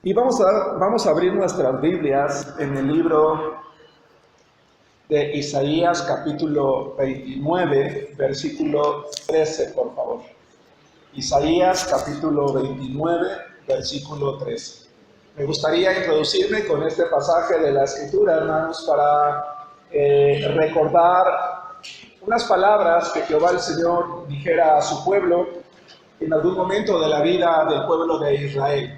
Y vamos a abrir nuestras Biblias en el libro de Isaías capítulo 29, versículo 13, por favor. Isaías capítulo 29, versículo 13. Me gustaría introducirme con este pasaje de la Escritura, hermanos, para recordar unas palabras que Jehová el Señor dijera a su pueblo en algún momento de la vida del pueblo de Israel.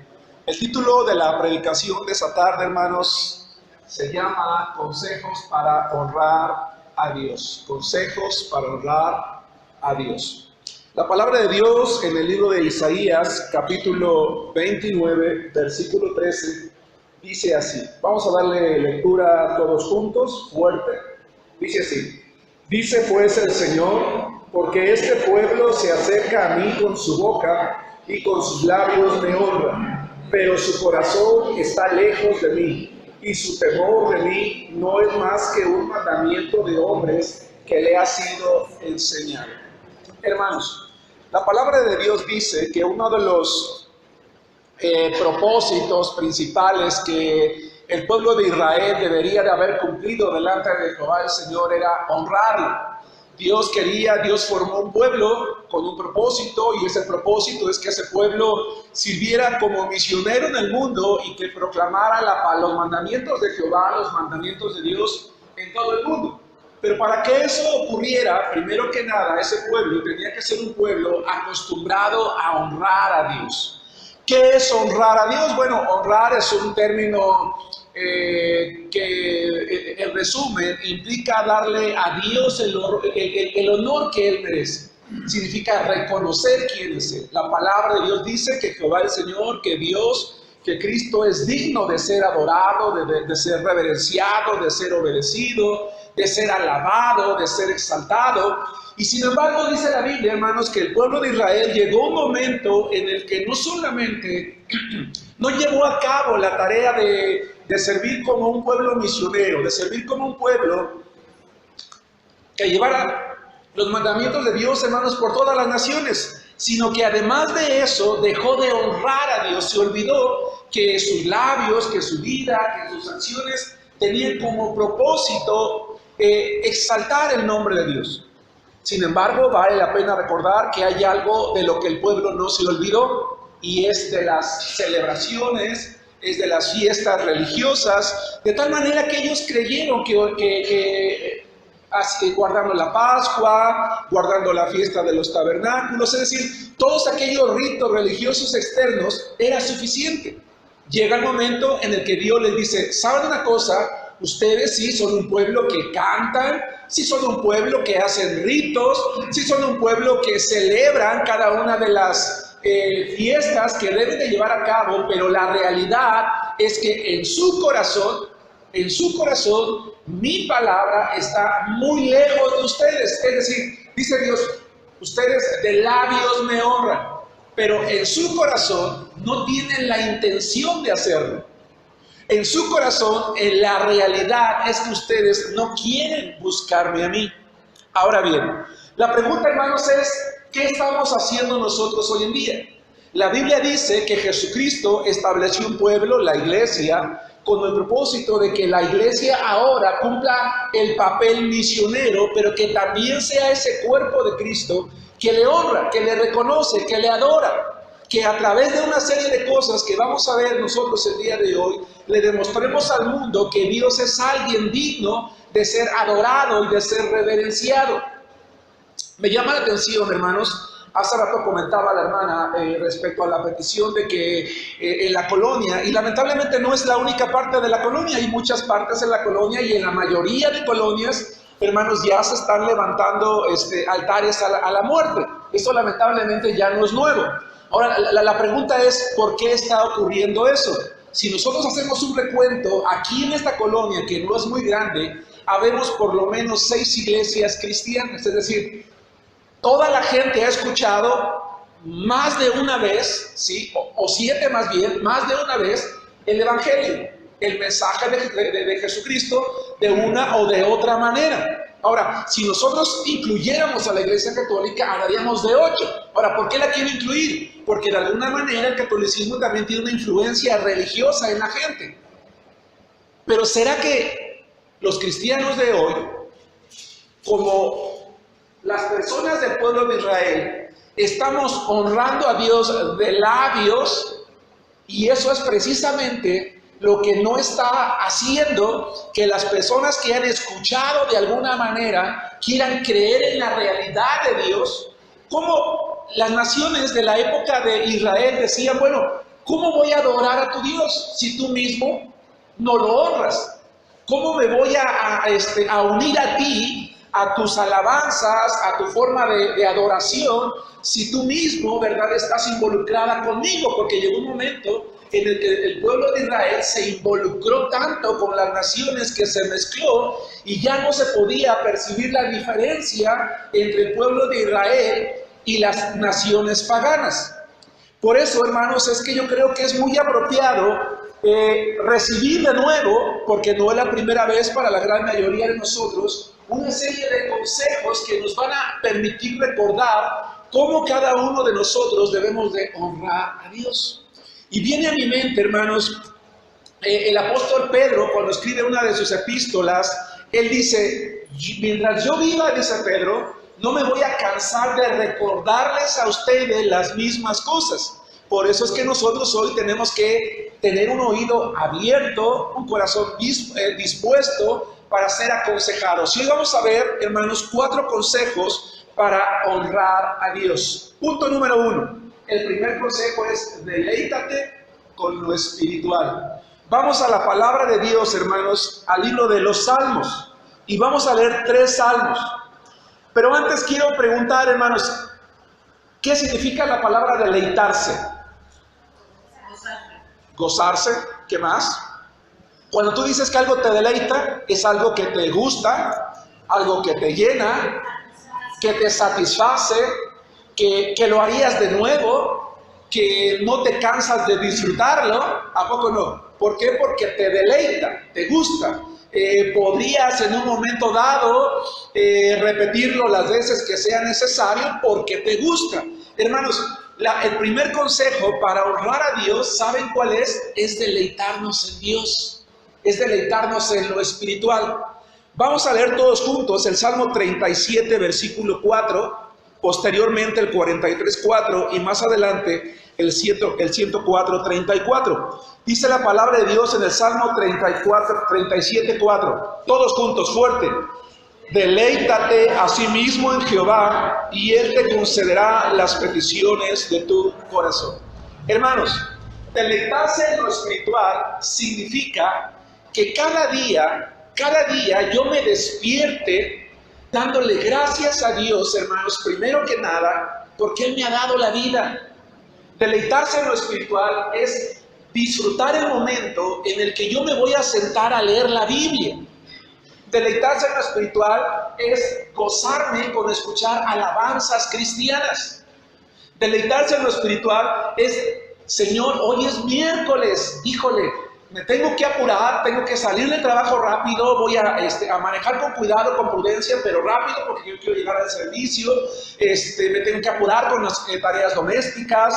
El título de la predicación de esta tarde, hermanos, se llama Consejos para honrar a Dios. Consejos para honrar a Dios. La palabra de Dios en el libro de Isaías, capítulo 29, versículo 13, dice así. Vamos a darle lectura todos juntos, fuerte. Dice así. Dice pues el Señor, porque este pueblo se acerca a mí con su boca y con sus labios me honra, pero su corazón está lejos de mí, y su temor de mí no es más que un mandamiento de hombres que le ha sido enseñado. Hermanos, la palabra de Dios dice que uno de los propósitos principales que el pueblo de Israel debería de haber cumplido delante de Jehová el Señor era honrarlo. Dios formó un pueblo con un propósito, y ese propósito es que ese pueblo sirviera como misionero en el mundo y que proclamara los mandamientos de Jehová, los mandamientos de Dios en todo el mundo. Pero para que eso ocurriera, primero que nada, ese pueblo tenía que ser un pueblo acostumbrado a honrar a Dios. ¿Qué es honrar a Dios? Bueno, honrar es un término que en resumen implica darle a Dios el honor que Él merece. Significa reconocer quién es Él. La palabra de Dios dice que Jehová el Señor, que Dios, que Cristo es digno de ser adorado, de ser reverenciado, de ser obedecido, de ser alabado, de ser exaltado. Y sin embargo dice la Biblia, hermanos, que el pueblo de Israel llegó un momento en el que no solamente no llevó a cabo la tarea de servir como un pueblo misionero, de servir como un pueblo que llevara los mandamientos de Dios, hermanos, por todas las naciones, sino que además de eso dejó de honrar a Dios, se olvidó que sus labios, que su vida, que sus acciones tenían como propósito exaltar el nombre de Dios. Sin embargo, vale la pena recordar que hay algo de lo que el pueblo no se olvidó, y es de las celebraciones, es de las fiestas religiosas, de tal manera que ellos creyeron que guardando la Pascua, guardando la fiesta de los tabernáculos, es decir, todos aquellos ritos religiosos externos era suficiente. Llega el momento en el que Dios les dice, ¿saben una cosa? Ustedes sí son un pueblo que cantan, sí son un pueblo que hacen ritos, sí son un pueblo que celebran cada una de las fiestas que deben de llevar a cabo, pero la realidad es que en su corazón, mi palabra está muy lejos de ustedes. Es decir, dice Dios, ustedes de labios me honran, pero en su corazón no tienen la intención de hacerlo. En su corazón, la realidad es que ustedes no quieren buscarme a mí. Ahora bien, la pregunta, hermanos, es, ¿qué estamos haciendo nosotros hoy en día? La Biblia dice que Jesucristo estableció un pueblo, la iglesia, con el propósito de que la iglesia ahora cumpla el papel misionero, pero que también sea ese cuerpo de Cristo que le honra, que le reconoce, que le adora, que a través de una serie de cosas que vamos a ver nosotros el día de hoy, le demostremos al mundo que Dios es alguien digno de ser adorado y de ser reverenciado. Me llama la atención, hermanos, hace rato comentaba la hermana respecto a la petición de que en la colonia, y lamentablemente no es la única parte de la colonia, hay muchas partes en la colonia, y en la mayoría de colonias, hermanos, ya se están levantando altares a la muerte. Esto lamentablemente ya no es nuevo. Ahora, la pregunta es, ¿por qué está ocurriendo eso? Si nosotros hacemos un recuento, aquí en esta colonia, que no es muy grande, habemos por lo menos 6 iglesias cristianas, es decir, toda la gente ha escuchado más de una vez, ¿sí? o 7 más bien, más de una vez, el Evangelio, el mensaje de Jesucristo de una o de otra manera. Ahora, si nosotros incluyéramos a la Iglesia Católica, hablaríamos de 8. Ahora, ¿por qué la quiero incluir? Porque de alguna manera el catolicismo también tiene una influencia religiosa en la gente. Pero ¿será que los cristianos de hoy, como las personas del pueblo de Israel, estamos honrando a Dios de labios? Y eso es precisamente lo que no está haciendo que las personas que han escuchado de alguna manera quieran creer en la realidad de Dios. Como las naciones de la época de Israel decían, bueno, ¿cómo voy a adorar a tu Dios si tú mismo no lo honras? ¿Cómo me voy a unir a ti, a tus alabanzas, a tu forma de adoración, si tú mismo, ¿verdad?, estás involucrada conmigo? Porque llegó un momento en el que el pueblo de Israel se involucró tanto con las naciones que se mezcló y ya no se podía percibir la diferencia entre el pueblo de Israel y las naciones paganas. Por eso, hermanos, es que yo creo que es muy apropiado recibir de nuevo, porque no es la primera vez para la gran mayoría de nosotros, una serie de consejos que nos van a permitir recordar cómo cada uno de nosotros debemos de honrar a Dios. Y viene a mi mente, hermanos, el apóstol Pedro, cuando escribe una de sus epístolas, él dice, mientras yo viva, dice Pedro, no me voy a cansar de recordarles a ustedes las mismas cosas. Por eso es que nosotros hoy tenemos que tener un oído abierto, un corazón dispuesto para ser aconsejados. Y hoy vamos a ver, hermanos, 4 consejos para honrar a Dios. Punto número 1. El primer consejo es: deleítate con lo espiritual. Vamos a la palabra de Dios, hermanos, al libro de los Salmos. Y vamos a leer 3 salmos. Pero antes quiero preguntar, hermanos, ¿qué significa la palabra deleitarse? Gozarse. ¿Qué más? Cuando tú dices que algo te deleita, es algo que te gusta, algo que te llena, que te satisface, que lo harías de nuevo, que no te cansas de disfrutarlo. ¿A poco no? ¿Por qué? Porque te deleita, te gusta. Podrías en un momento dado repetirlo las veces que sea necesario porque te gusta. Hermanos, el primer consejo para honrar a Dios, ¿saben cuál es? Es deleitarnos en Dios, es deleitarnos en lo espiritual. Vamos a leer todos juntos el Salmo 37, versículo 4, posteriormente el 43:4 y más adelante el 104:34. Dice la palabra de Dios en el Salmo 37:4. Todos juntos, fuerte. Deleítate a sí mismo en Jehová y Él te concederá las peticiones de tu corazón. Hermanos, deleitarse en lo espiritual significa que cada día yo me despierte dándole gracias a Dios, hermanos, primero que nada, porque Él me ha dado la vida. Deleitarse en lo espiritual es disfrutar el momento en el que yo me voy a sentar a leer la Biblia. Deleitarse en lo espiritual es gozarme con escuchar alabanzas cristianas. Deleitarse en lo espiritual es: Señor, hoy es miércoles, híjole, me tengo que apurar, tengo que salir del trabajo rápido, voy a manejar con cuidado, con prudencia, pero rápido porque yo quiero llegar al servicio, me tengo que apurar con las tareas domésticas,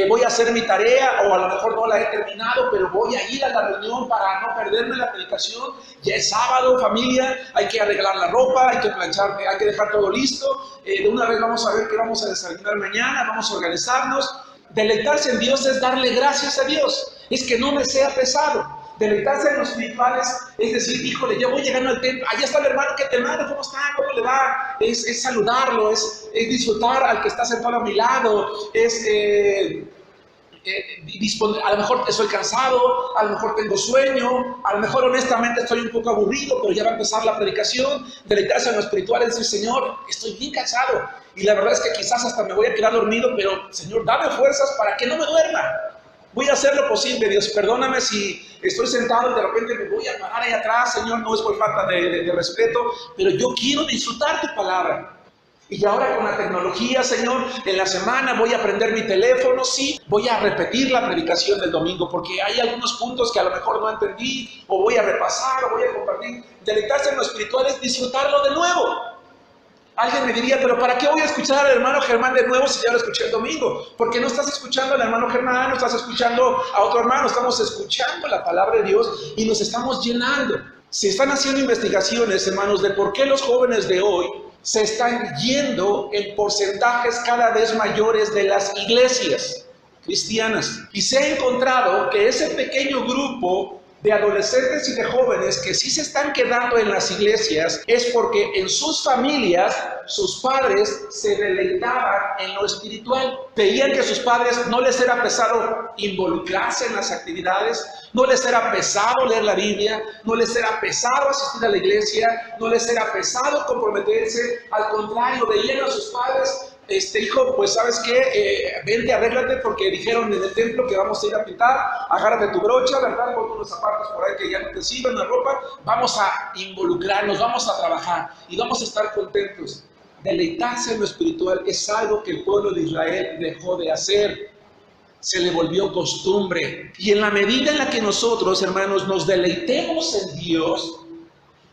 voy a hacer mi tarea, o a lo mejor no la he terminado, pero voy a ir a la reunión para no perderme la predicación. Ya es sábado, familia, hay que arreglar la ropa, hay que planchar, hay que dejar todo listo, de una vez vamos a ver qué vamos a desayunar mañana, vamos a organizarnos. Deleitarse en Dios es darle gracias a Dios, es que no me sea pesado. Deleitarse en los espirituales es decir, híjole, ya voy llegando al templo, allá está el hermano, ¿qué te manda? ¿Cómo está? ¿Cómo le va? Es saludarlo, es disfrutar al que está sentado a mi lado, a lo mejor estoy cansado, a lo mejor tengo sueño, a lo mejor honestamente estoy un poco aburrido, pero ya va a empezar la predicación. Deleitarse en lo espiritual es decir, Señor, estoy bien cansado y la verdad es que quizás hasta me voy a quedar dormido, pero Señor, dame fuerzas para que no me duerma. Voy a hacer lo posible, Dios, perdóname si estoy sentado y de repente me voy a parar ahí atrás, Señor, no es por falta de respeto, pero yo quiero disfrutar tu palabra. Y ahora con la tecnología, Señor, en la semana voy a prender mi teléfono, sí, voy a repetir la predicación del domingo, porque hay algunos puntos que a lo mejor no entendí, o voy a repasar, o voy a compartir. Deleitarse en lo espiritual es disfrutarlo de nuevo. Alguien me diría, pero ¿para qué voy a escuchar al hermano Germán de nuevo si ya lo escuché el domingo? Porque no estás escuchando al hermano Germán, no estás escuchando a otro hermano, estamos escuchando la palabra de Dios y nos estamos llenando. Se están haciendo investigaciones, hermanos, de por qué los jóvenes de hoy se están yendo en porcentajes cada vez mayores de las iglesias cristianas. Y se ha encontrado que ese pequeño grupo de adolescentes y de jóvenes que sí se están quedando en las iglesias es porque en sus familias sus padres se deleitaban en lo espiritual. Veían que a sus padres no les era pesado involucrarse en las actividades, no les era pesado leer la Biblia, no les era pesado asistir a la iglesia, no les era pesado comprometerse. Al contrario, veían a sus padres: hijo, pues ¿sabes qué? Vente, arréglate, porque dijeron en el templo que vamos a ir a pintar, agárrate tu brocha, ¿verdad? Pon unos zapatos por ahí que ya no te sirven, la ropa, vamos a involucrarnos, vamos a trabajar y vamos a estar contentos. Deleitarse en lo espiritual es algo que el pueblo de Israel dejó de hacer, se le volvió costumbre. Y en la medida en la que nosotros, hermanos, nos deleitemos en Dios,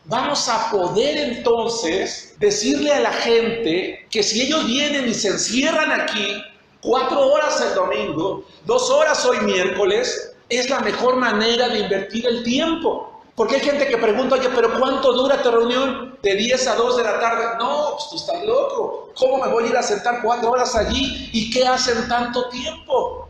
vamos a poder entonces decirle a la gente que si ellos vienen y se encierran aquí 4 horas el domingo, 2 horas hoy miércoles, es la mejor manera de invertir el tiempo. Porque hay gente que pregunta: oye, ¿pero cuánto dura tu reunión? ¿De 10 a 2 de la tarde? No, pues tú estás loco. ¿Cómo me voy a ir a sentar 4 horas allí? ¿Y qué hacen tanto tiempo?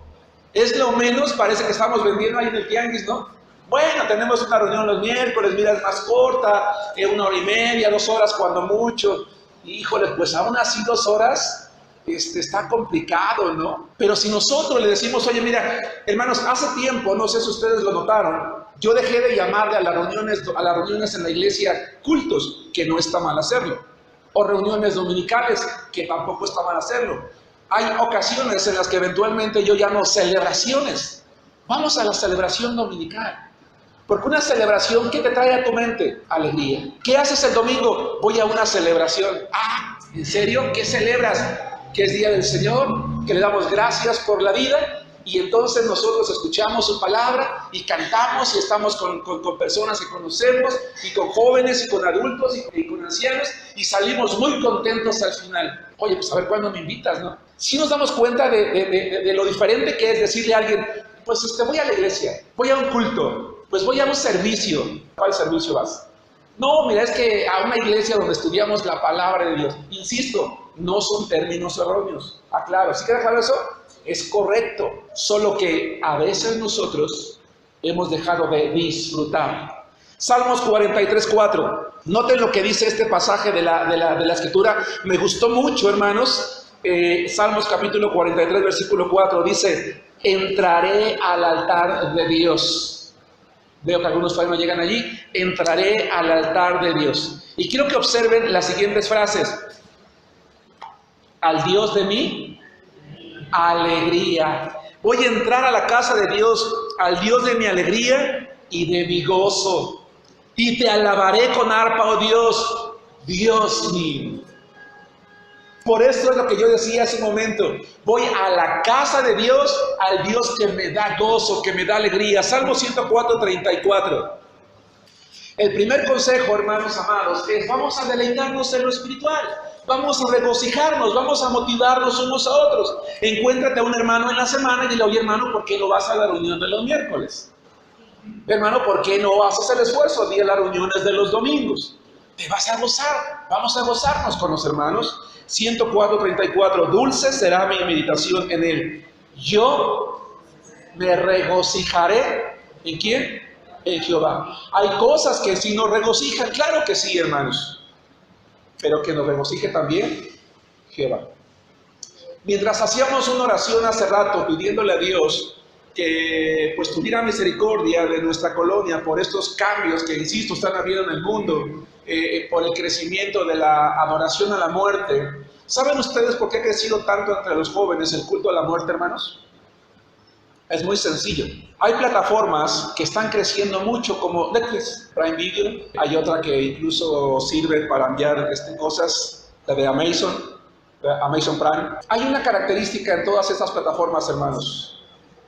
Es lo menos, parece que estamos vendiendo ahí en el tianguis, ¿no? Bueno, tenemos una reunión los miércoles, mira, es más corta, 1 hora y media, 2 horas cuando mucho. Híjole, pues aún así 2 horas está complicado, ¿no? Pero si nosotros le decimos: oye, mira, hermanos, hace tiempo, no sé si ustedes lo notaron, yo dejé de llamarle a las reuniones en la iglesia cultos, que no está mal hacerlo, o reuniones dominicales, que tampoco está mal hacerlo. Hay ocasiones en las que eventualmente yo llamo celebraciones. Vamos a la celebración dominical. Porque una celebración, ¿qué te trae a tu mente? Alegría. ¿Qué haces el domingo? Voy a una celebración. Ah, ¿en serio? ¿Qué celebras? Que es Día del Señor, que le damos gracias por la vida, y entonces nosotros escuchamos su palabra y cantamos y estamos con personas que conocemos, y con jóvenes y con adultos y con ancianos, y salimos muy contentos al final. Oye, pues a ver cuándo me invitas, ¿no? Si nos damos cuenta de lo diferente que es decirle a alguien: pues voy a la iglesia, voy a un culto, pues voy a un servicio. ¿A cuál servicio vas? No, mira, es que a una iglesia donde estudiamos la palabra de Dios. Insisto, no son términos erróneos. Aclaro, ¿sí queda claro eso? Es correcto, solo que a veces nosotros hemos dejado de disfrutar. Salmos 43:4. Noten lo que dice este pasaje de la escritura. Me gustó mucho, hermanos. Salmos capítulo 43, versículo 4. Dice: entraré al altar de Dios. Veo que algunos todavía no llegan allí. Entraré al altar de Dios. Y quiero que observen las siguientes frases: al Dios de mi alegría. Voy a entrar a la casa de Dios, al Dios de mi alegría y de mi gozo. Y te alabaré con arpa, oh Dios, Dios mío. Por esto es lo que yo decía hace un momento. Voy a la casa de Dios, al Dios que me da gozo, que me da alegría. Salmo 104:34. El primer consejo, hermanos amados, es: vamos a deleitarnos en lo espiritual. Vamos a regocijarnos, vamos a motivarnos unos a otros. Encuéntrate a un hermano en la semana y dile: oye, hermano, ¿por qué no vas a la reunión de los miércoles? Hermano, ¿por qué no haces el esfuerzo de ir a las reuniones de los domingos? Te vas a gozar, vamos a gozarnos con los hermanos. 104:34. Dulce será mi meditación en él. Yo me regocijaré. ¿En quién? En Jehová. Hay cosas que sí nos regocijan, claro que sí, hermanos, pero que nos regocije también Jehová. Mientras hacíamos una oración hace rato pidiéndole a Dios que pues tuviera misericordia de nuestra colonia por estos cambios que, insisto, están habiendo en el mundo, por el crecimiento de la adoración a la muerte. ¿Saben ustedes por qué ha crecido tanto entre los jóvenes el culto a la muerte, hermanos? Es muy sencillo. Hay plataformas que están creciendo mucho, como Netflix, Prime Video. Hay otra que incluso sirve para enviar cosas, la de Amazon. Amazon Prime. Hay una característica en todas estas plataformas, hermanos.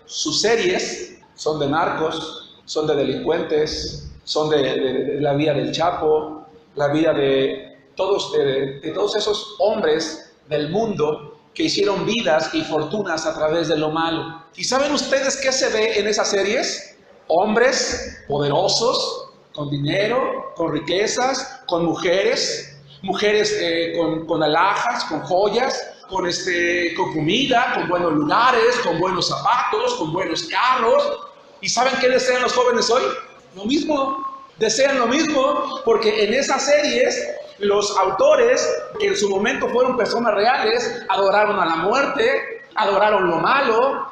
Sus series son de narcos, son de delincuentes, son de la vida del Chapo, la vida de todos esos hombres del mundo que hicieron vidas y fortunas a través de lo malo. ¿Y saben ustedes qué se ve en esas series? Hombres poderosos, con dinero, con riquezas, con mujeres con alhajas, con joyas, con comida, con buenos lugares, con buenos zapatos, con buenos carros. ¿Y saben qué desean los jóvenes hoy? Lo mismo, desean lo mismo, porque en esas series los autores, que en su momento fueron personas reales, adoraron a la muerte, adoraron lo malo,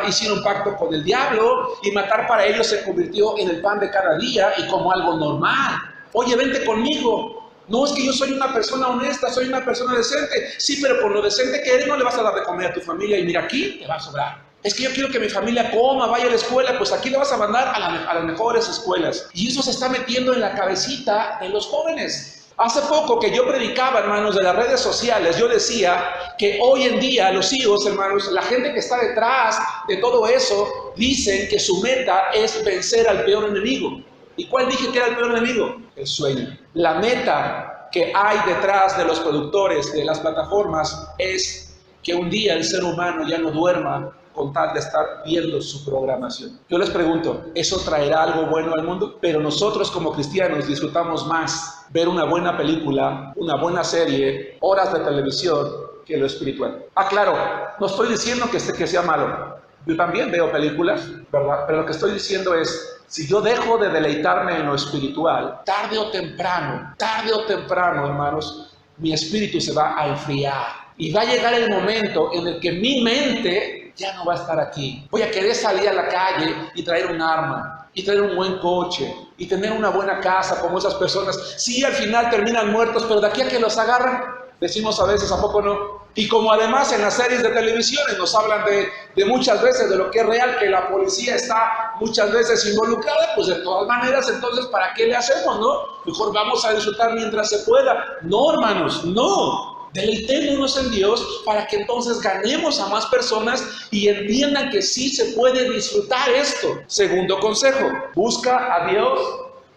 hicieron pacto con el diablo, y matar para ellos se convirtió en el pan de cada día y como algo normal. Oye, vente conmigo. No, es que yo soy una persona honesta, soy una persona decente. Sí, pero por lo decente que eres no le vas a dar de comer a tu familia, y mira, aquí te va a sobrar. Es que yo quiero que mi familia coma, vaya a la escuela, pues aquí le vas a mandar a las mejores escuelas. Y eso se está metiendo en la cabecita de los jóvenes. Hace poco que yo predicaba, hermanos, de las redes sociales, yo decía que hoy en día los hijos, hermanos, la gente que está detrás de todo eso, dicen que su meta es vencer al peor enemigo. ¿Y cuál dije que era el peor enemigo? El sueño. La meta que hay detrás de los productores de las plataformas es que un día el ser humano ya no duerma con tal de estar viendo su programación. Yo les pregunto, ¿eso traerá algo bueno al mundo? Pero nosotros como cristianos disfrutamos más ver una buena película, una buena serie, horas de televisión, que lo espiritual. Claro, no estoy diciendo que sea malo. Yo también veo películas, ¿verdad? Pero lo que estoy diciendo es, si yo dejo de deleitarme en lo espiritual, tarde o temprano, hermanos, mi espíritu se va a enfriar. Y va a llegar el momento en el que mi mente ya no va a estar aquí. Voy a querer salir a la calle y traer un arma, y traer un buen coche, y tener una buena casa como esas personas. Sí, al final terminan muertos, pero de aquí a que los agarran, decimos a veces, ¿a poco no? Y como además en las series de televisión nos hablan de muchas veces de lo que es real, que la policía está muchas veces involucrada, pues de todas maneras, entonces, ¿para qué le hacemos, no? Mejor vamos a disfrutar mientras se pueda. No, hermanos, no. Deleitémonos en Dios para que entonces ganemos a más personas y entiendan que sí se puede disfrutar esto. Segundo consejo, busca a Dios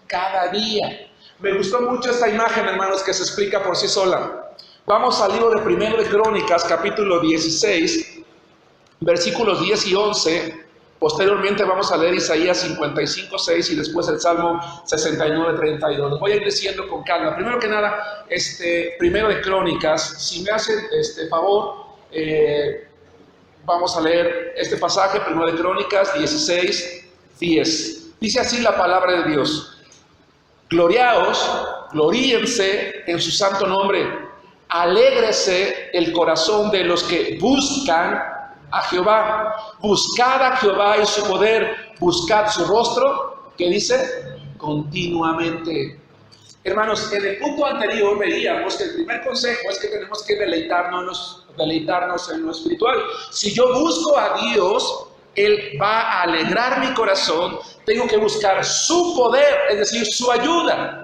cada día. Me gustó mucho esta imagen, hermanos, que se explica por sí sola. Vamos al libro de 1 de Crónicas, capítulo 16, versículos 10 y 11. Posteriormente vamos a leer Isaías 55, 6 y después el Salmo 69, 32. Los voy a ir diciendo con calma. Primero que nada, 1 de Crónicas, si me hacen favor, vamos a leer este pasaje, 1 de Crónicas 16, 10. Dice así la palabra de Dios: gloríense en su santo nombre. Alégrese el corazón de los que buscan a Jehová. Buscad a Jehová y su poder, buscad su rostro, ¿qué dice? Continuamente. Hermanos, en el punto anterior veíamos que el primer consejo es que tenemos que deleitarnos en lo espiritual. Si yo busco a Dios, Él va a alegrar mi corazón. Tengo que buscar su poder, es decir, su ayuda.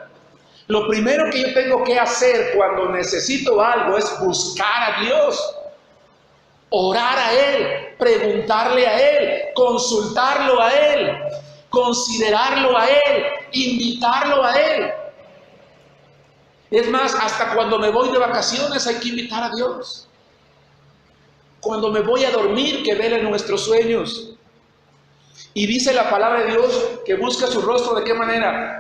Lo primero que yo tengo que hacer cuando necesito algo es buscar a Dios, orar a Él, preguntarle a Él, consultarlo a Él, considerarlo a Él, invitarlo a Él. Es más, hasta cuando me voy de vacaciones hay que invitar a Dios. Cuando me voy a dormir, que vele nuestros sueños. Y dice la palabra de Dios que busca su rostro, ¿de qué manera?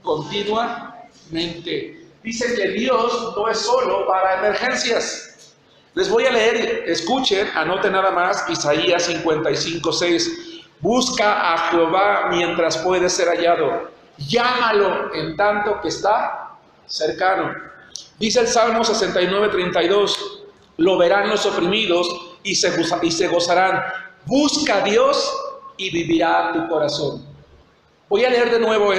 Continuamente. Dice que Dios no es solo para emergencias. Les voy a leer, escuchen, anoten nada más, Isaías 55, 6. Busca a Jehová mientras puede ser hallado. Llámalo en tanto que está cercano. Dice el Salmo 69, 32. Lo verán los oprimidos y se gozarán. Busca a Dios y vivirá tu corazón. Voy a leer de nuevo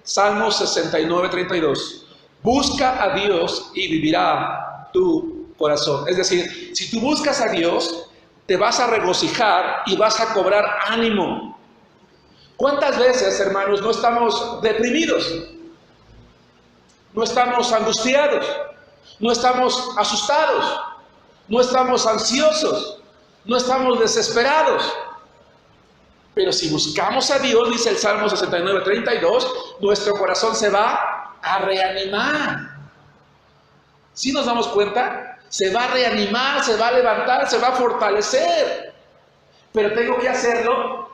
Salmo 69, 32. Busca a Dios y vivirá tu corazón. Es decir, si tú buscas a Dios, te vas a regocijar y vas a cobrar ánimo. ¿Cuántas veces, hermanos, no estamos deprimidos? No estamos angustiados. no estamos asustados, no estamos ansiosos, no estamos desesperados. Pero si buscamos a Dios, dice el Salmo 69:32, nuestro corazón se va a reanimar. ¿Sí nos damos cuenta? Se va a reanimar, se va a levantar, se va a fortalecer. Pero tengo que hacerlo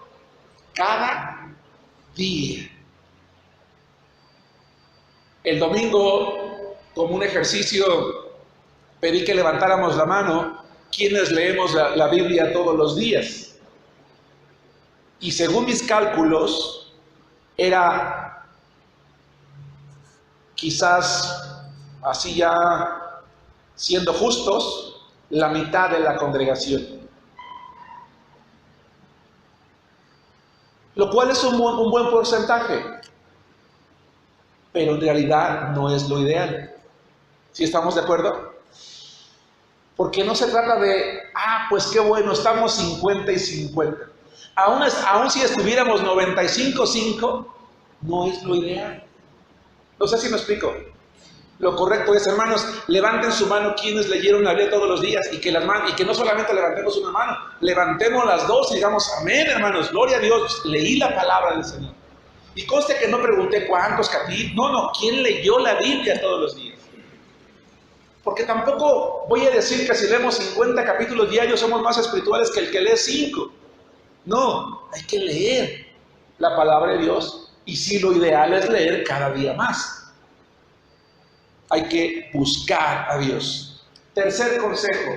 cada día. El domingo, como un ejercicio, pedí que levantáramos la mano quienes leemos la Biblia todos los días. Y según mis cálculos, era quizás, así ya siendo justos, la mitad de la congregación. Lo cual es un buen porcentaje, pero en realidad no es lo ideal. ¿Sí estamos de acuerdo? Porque no se trata de, pues qué bueno, estamos 50 y 50. Aún si estuviéramos 95-5, no es lo ideal. No sé si me explico. Lo correcto es, hermanos, levanten su mano quienes leyeron la Biblia todos los días y que no solamente levantemos una mano, levantemos las dos y digamos, amén, hermanos, gloria a Dios, leí la palabra del Señor. Y conste que no pregunté cuántos capítulos, no, ¿quién leyó la Biblia todos los días? Porque tampoco voy a decir que si leemos 50 capítulos diarios somos más espirituales que el que lee 5. No, hay que leer la palabra de Dios y sí, lo ideal es leer cada día más. Hay que buscar a Dios. Tercer consejo,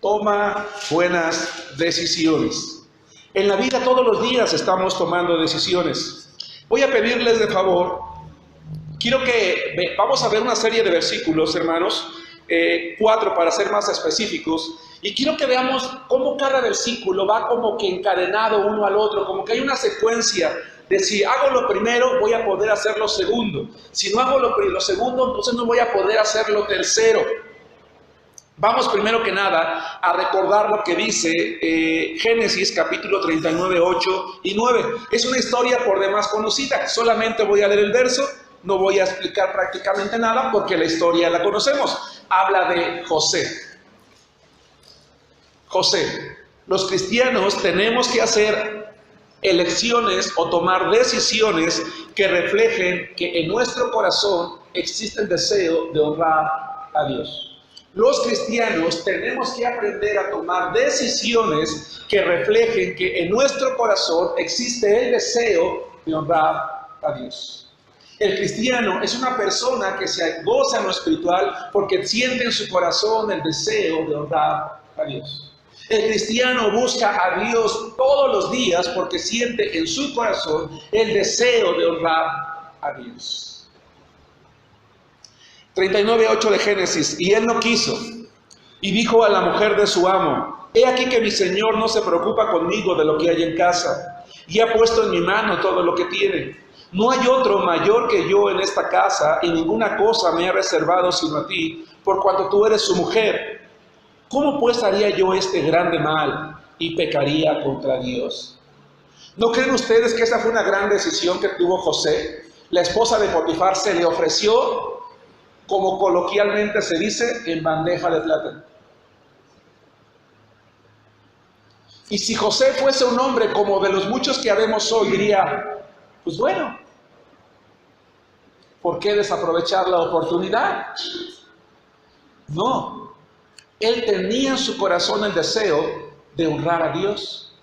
toma buenas decisiones. En la vida todos los días estamos tomando decisiones. Voy a pedirles de favor, vamos a ver una serie de versículos, hermanos, 4 para ser más específicos, y quiero que veamos cómo cada versículo va como que encadenado uno al otro, como que hay una secuencia de si hago lo primero, voy a poder hacer lo segundo. Si no hago lo segundo, entonces no voy a poder hacer lo tercero. Vamos primero que nada a recordar lo que dice Génesis capítulo 39, 8 y 9. Es una historia por demás conocida. Solamente voy a leer el verso, no voy a explicar prácticamente nada porque la historia la conocemos. Habla de José. José, los cristianos tenemos que hacer elecciones o tomar decisiones que reflejen que en nuestro corazón existe el deseo de honrar a Dios. Los cristianos tenemos que aprender a tomar decisiones que reflejen que en nuestro corazón existe el deseo de honrar a Dios. El cristiano es una persona que se goza en lo espiritual porque siente en su corazón el deseo de honrar a Dios. El cristiano busca a Dios todos los días porque siente en su corazón el deseo de honrar a Dios. 39:8 de Génesis, y él no quiso, y dijo a la mujer de su amo, he aquí que mi señor no se preocupa conmigo de lo que hay en casa, y ha puesto en mi mano todo lo que tiene. No hay otro mayor que yo en esta casa, y ninguna cosa me ha reservado sino a ti, por cuanto tú eres su mujer. ¿Cómo pues haría yo este grande mal y pecaría contra Dios? ¿No creen ustedes que esa fue una gran decisión que tuvo José? La esposa de Potifar se le ofreció, como coloquialmente se dice, en bandeja de plata. Y si José fuese un hombre como de los muchos que habemos hoy, diría, pues bueno, ¿por qué desaprovechar la oportunidad? No. Él tenía en su corazón el deseo de honrar a Dios.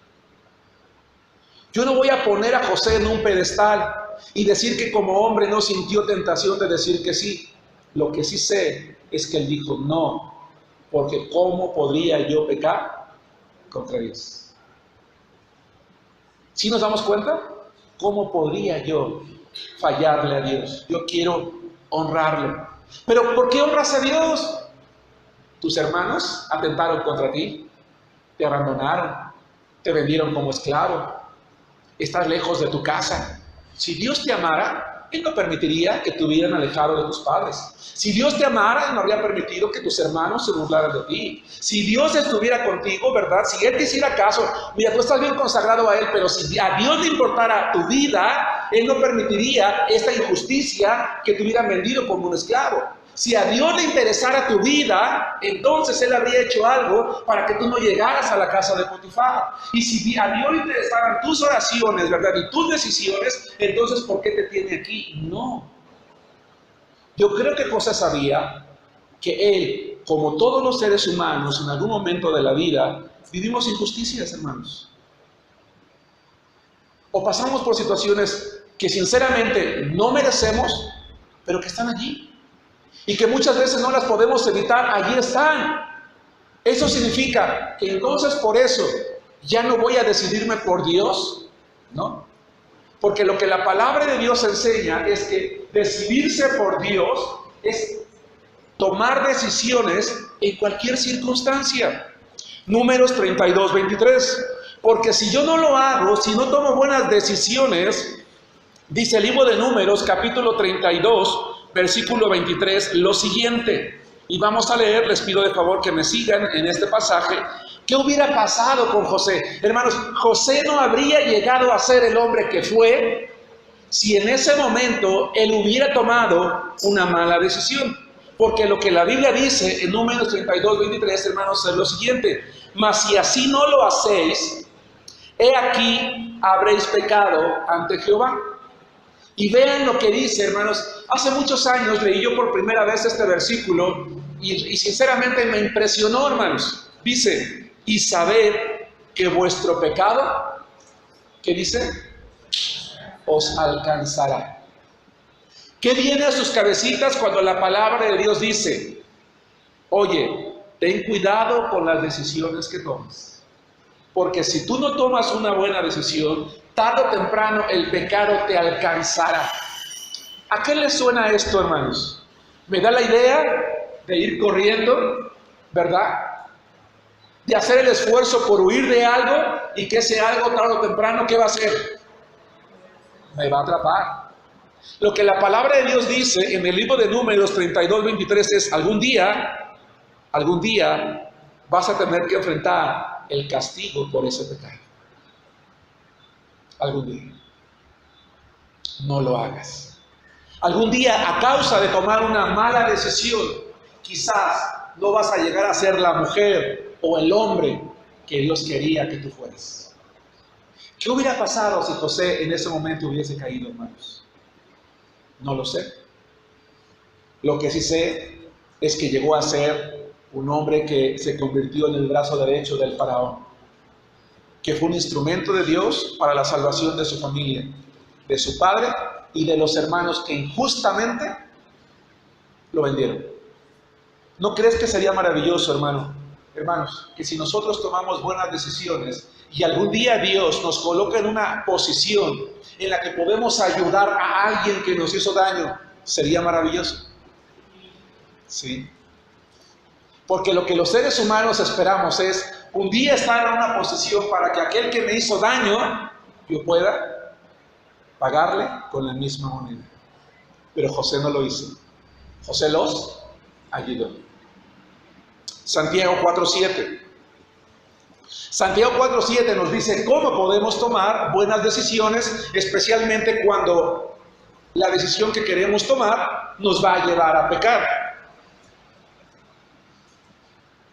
Yo no voy a poner a José en un pedestal y decir que como hombre no sintió tentación de decir que sí. Lo que sí sé es que él dijo no, porque ¿cómo podría yo pecar contra Dios? ¿Sí nos damos cuenta? ¿Cómo podría yo fallarle a Dios? Yo quiero honrarlo. ¿Pero por qué honras a Dios? Tus hermanos atentaron contra ti, te abandonaron, te vendieron como esclavo, estás lejos de tu casa. Si Dios te amara, Él no permitiría que te hubieran alejado de tus padres. Si Dios te amara, Él no habría permitido que tus hermanos se burlaran de ti. Si Dios estuviera contigo, ¿verdad? Si Él te hiciera caso, mira, tú estás bien consagrado a Él, pero si a Dios le importara tu vida, Él no permitiría esta injusticia que te hubieran vendido como un esclavo. Si a Dios le interesara tu vida, entonces Él habría hecho algo para que tú no llegaras a la casa de Potifar. Y si a Dios le interesaran tus oraciones, ¿verdad? Y tus decisiones, entonces ¿por qué te tiene aquí? No. Yo creo que José sabía que él, como todos los seres humanos, en algún momento de la vida, vivimos injusticias, hermanos. O pasamos por situaciones que sinceramente no merecemos, pero que están allí. Y que muchas veces no las podemos evitar, allí están. Eso significa que entonces por eso ya no voy a decidirme por Dios, ¿no? Porque lo que la palabra de Dios enseña es que decidirse por Dios es tomar decisiones en cualquier circunstancia. Números 32, 23. Porque si yo no lo hago, si no tomo buenas decisiones, dice el libro de Números, capítulo 32, versículo 23, lo siguiente. Y vamos a leer, les pido de favor que me sigan en este pasaje. ¿Qué hubiera pasado con José? Hermanos, José no habría llegado a ser el hombre que fue si en ese momento él hubiera tomado una mala decisión. Porque lo que la Biblia dice en Números 32, 23, hermanos, es lo siguiente. Mas si así no lo hacéis, he aquí habréis pecado ante Jehová. Y vean lo que dice, hermanos. Hace muchos años leí yo por primera vez este versículo y sinceramente me impresionó, hermanos. Dice, y sabed que vuestro pecado, ¿qué dice? Os alcanzará. ¿Qué viene a sus cabecitas cuando la palabra de Dios dice, oye, ten cuidado con las decisiones que tomas? Porque si tú no tomas una buena decisión, tarde o temprano el pecado te alcanzará. ¿A qué les suena esto, hermanos? Me da la idea de ir corriendo, ¿verdad? De hacer el esfuerzo por huir de algo y que ese algo tarde o temprano, ¿qué va a hacer? Me va a atrapar. Lo que la palabra de Dios dice en el libro de Números 32, 23 es, algún día vas a tener que enfrentar el castigo por ese pecado. Algún día. No lo hagas. Algún día, a causa de tomar una mala decisión, quizás no vas a llegar a ser la mujer o el hombre que Dios quería que tú fueras. ¿Qué hubiera pasado si José en ese momento hubiese caído, hermanos? No lo sé. Lo que sí sé es que llegó a ser un hombre que se convirtió en el brazo derecho del faraón, que fue un instrumento de Dios para la salvación de su familia, de su padre y de los hermanos que injustamente lo vendieron. ¿No crees que sería maravilloso, hermanos, que si nosotros tomamos buenas decisiones y algún día Dios nos coloca en una posición en la que podemos ayudar a alguien que nos hizo daño, sería maravilloso? Sí. Porque lo que los seres humanos esperamos es un día estar en una posición para que aquel que me hizo daño, yo pueda pagarle con la misma moneda. Pero José no lo hizo. José los ayudó. Santiago 4:7. Santiago 4:7 nos dice cómo podemos tomar buenas decisiones, especialmente cuando la decisión que queremos tomar nos va a llevar a pecar.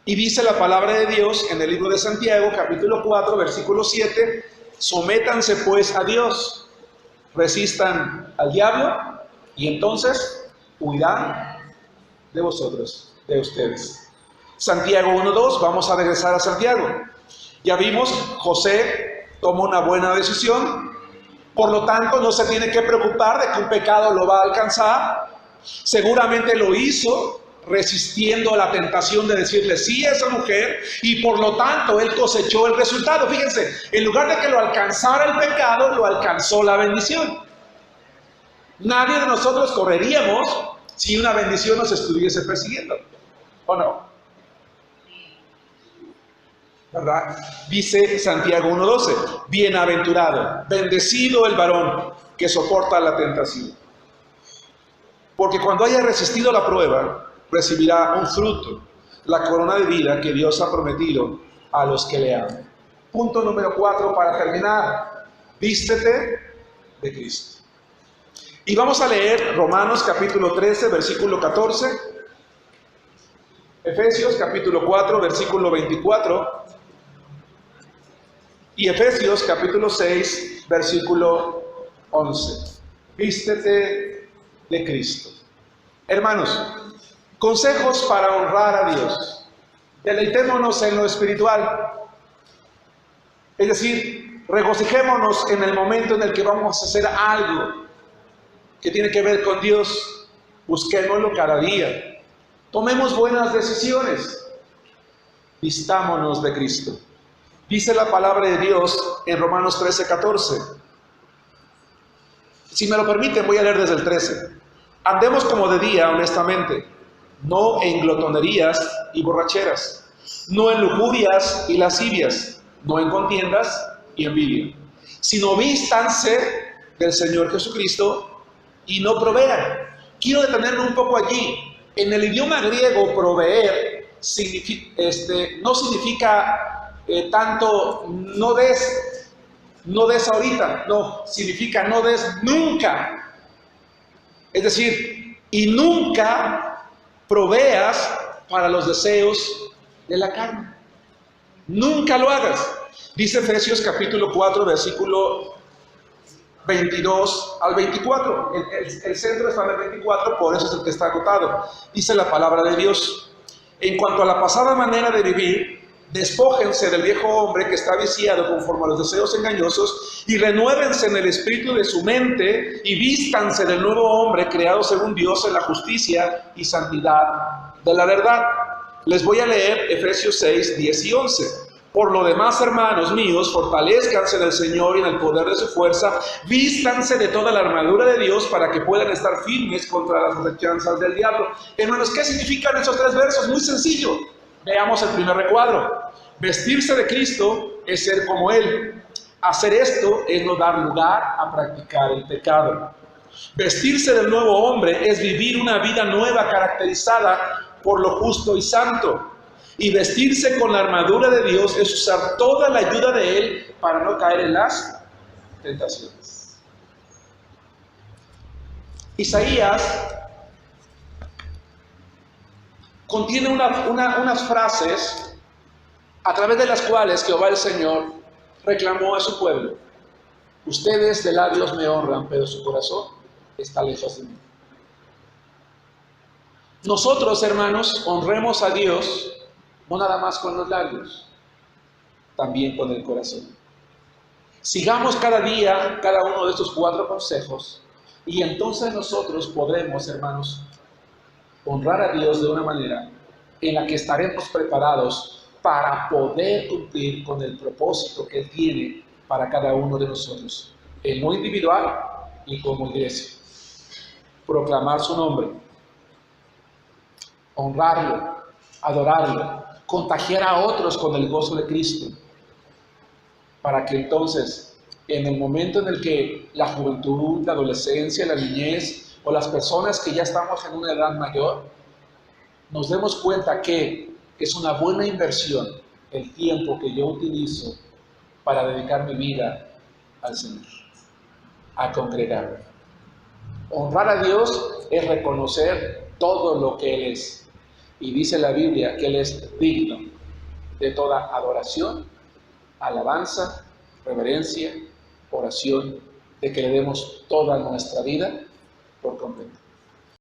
Y dice la palabra de Dios en el libro de Santiago, capítulo 4, versículo 7, sométanse pues a Dios, resistan al diablo, y entonces huirá de vosotros, de ustedes. Santiago 1:2, vamos a regresar a Santiago. Ya vimos, José tomó una buena decisión, por lo tanto no se tiene que preocupar de que un pecado lo va a alcanzar. Seguramente lo hizo resistiendo a la tentación de decirle sí a esa mujer, y por lo tanto él cosechó el resultado. Fíjense, en lugar de que lo alcanzara el pecado, lo alcanzó la bendición. Nadie de nosotros correríamos si una bendición nos estuviese persiguiendo, ¿o no? ¿Verdad? Dice Santiago 1:12, bienaventurado, bendecido el varón que soporta la tentación, porque cuando haya resistido la prueba, recibirá un fruto, la corona de vida que Dios ha prometido a los que le aman. Punto número 4 para terminar, vístete de Cristo. Y vamos a leer Romanos capítulo 13, versículo 14, Efesios capítulo 4, versículo 24, y Efesios capítulo 6, versículo 11. Vístete de Cristo. Hermanos, consejos para honrar a Dios. Deleitémonos en lo espiritual. Es decir, regocijémonos en el momento en el que vamos a hacer algo que tiene que ver con Dios. Busquémoslo cada día. Tomemos buenas decisiones. Vistámonos de Cristo. Dice la palabra de Dios en Romanos 13, 14. Si me lo permiten, voy a leer desde el 13. Andemos como de día, honestamente, no en glotonerías y borracheras, no en lujurias y lascivias, no en contiendas y envidia, sino vístanse del Señor Jesucristo y no provean. Quiero detenerme un poco allí. En el idioma griego, proveer no significa tanto no des ahorita, no, significa no des nunca. Es decir, y nunca proveas para los deseos de la carne. Nunca lo hagas. Dice Efesios capítulo 4, versículo 22 al 24. El centro está en el 24, por eso es el que está agotado. Dice la palabra de Dios: en cuanto a la pasada manera de vivir, despójense del viejo hombre que está viciado conforme a los deseos engañosos y renuévense en el espíritu de su mente y vístanse del nuevo hombre creado según Dios en la justicia y santidad de la verdad. Les voy a leer Efesios 6, 10 y 11. Por lo demás, hermanos míos, fortalezcanse en el Señor y en el poder de su fuerza, vístanse de toda la armadura de Dios para que puedan estar firmes contra las acechanzas del diablo. Hermanos, ¿qué significan esos tres versos? Muy sencillo. Veamos el primer recuadro. Vestirse de Cristo es ser como Él. Hacer esto es no dar lugar a practicar el pecado. Vestirse del nuevo hombre es vivir una vida nueva caracterizada por lo justo y santo. Y vestirse con la armadura de Dios es usar toda la ayuda de Él para no caer en las tentaciones. Isaías contiene unas frases a través de las cuales Jehová el Señor reclamó a su pueblo: ustedes de labios me honran, pero su corazón está lejos de mí. Nosotros, hermanos, honremos a Dios no nada más con los labios, también con el corazón. Sigamos cada día cada uno de estos 4 consejos y entonces nosotros podremos, hermanos, honrar a Dios de una manera en la que estaremos preparados para poder cumplir con el propósito que Él tiene para cada uno de nosotros, en lo individual y como iglesia. Proclamar su nombre, honrarlo, adorarlo, contagiar a otros con el gozo de Cristo, para que entonces, en el momento en el que la juventud, la adolescencia, la niñez o las personas que ya estamos en una edad mayor, nos demos cuenta que es una buena inversión el tiempo que yo utilizo para dedicar mi vida al Señor, a congregarme. Honrar a Dios es reconocer todo lo que Él es. Y dice la Biblia que Él es digno de toda adoración, alabanza, reverencia, oración, de que le demos toda nuestra vida por completo.